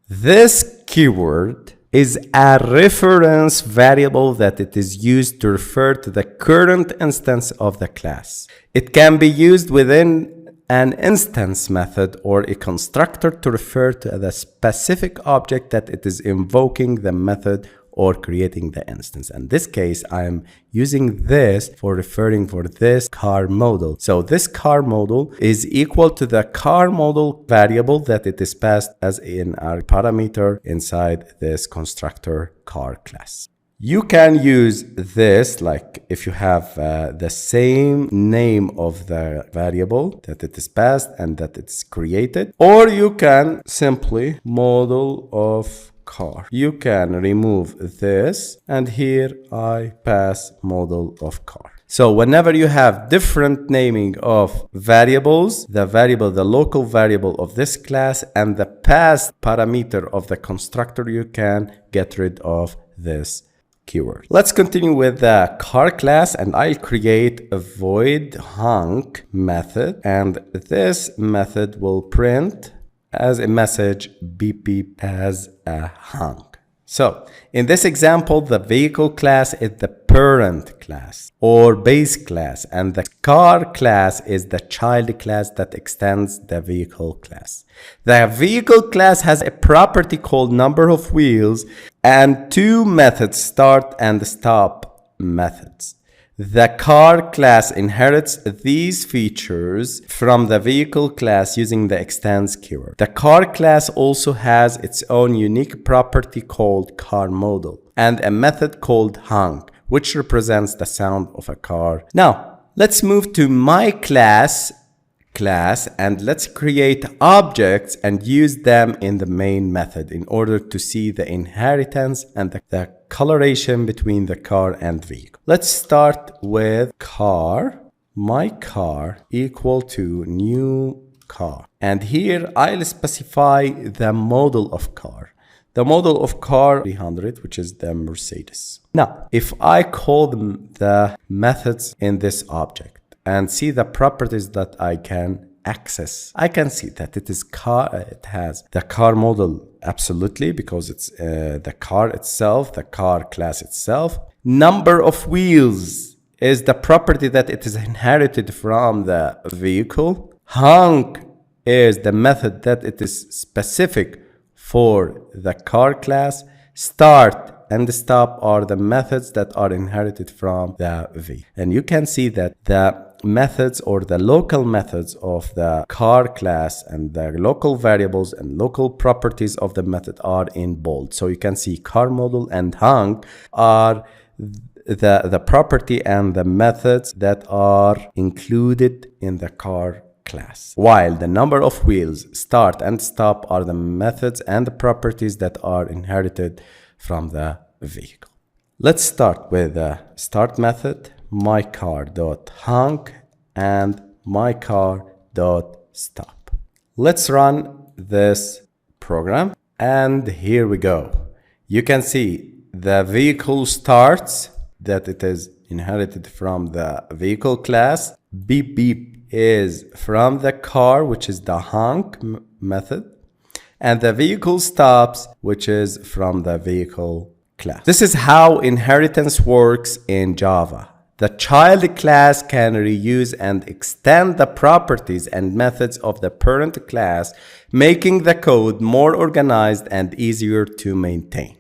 This keyword is a reference variable that it is used to refer to the current instance of the class. It can be used within an instance method or a constructor to refer to the specific object that it is invoking the method or creating the instance. In this case, I am using this for referring for this car model. So this car model is equal to the car model variable that it is passed as in our parameter inside this constructor car class. You can use this like if you have the same name of the variable that it is passed and that it's created, or you can simply model of car. You can remove this and here I pass model of car. So whenever you have different naming of variables, the local variable of this class and the passed parameter of the constructor, you can get rid of this keyword. Let's continue with the car class, and I'll create a void hunk method, and this method will print as a message beep beep as a hunk. So in this example, the vehicle class is the parent class or base class, and the car class is the child class that extends the vehicle class. The vehicle class has a property called number of wheels and two methods, start and stop methods. The car class inherits these features from the vehicle class using the extends keyword. The car class also has its own unique property called car model and a method called hunk, which represents the sound of a car. Now, let's move to my class and let's create objects and use them in the main method in order to see the inheritance and the coloration between the car and vehicle. Let's start with car, my car equal to new car. And here I'll specify the model of car. The model of car 300, which is the Mercedes. Now, if I call the methods in this object and see the properties that I can access, I can see that it is car. It has the car model absolutely because it's the car itself, the car class itself. Number of wheels is the property that it is inherited from the vehicle. Hunk is the method that it is specific for the car class. Start and stop are the methods that are inherited from the V. And you can see that the methods or the local methods of the car class and the local variables and local properties of the method are in bold. So you can see car model and hunk are the property and the methods that are included in the car class, while the number of wheels, start and stop are the methods and the properties that are inherited from the vehicle. Let's start with the start method, mycar.hunk and mycar.stop. Let's run this program, and here we go. You can see the vehicle starts, that it is inherited from the vehicle class. Beep beep is from the car, which is the hunk method, and the vehicle stops, which is from the vehicle class. This is how inheritance works in Java. The child class can reuse and extend the properties and methods of the parent class, making the code more organized and easier to maintain.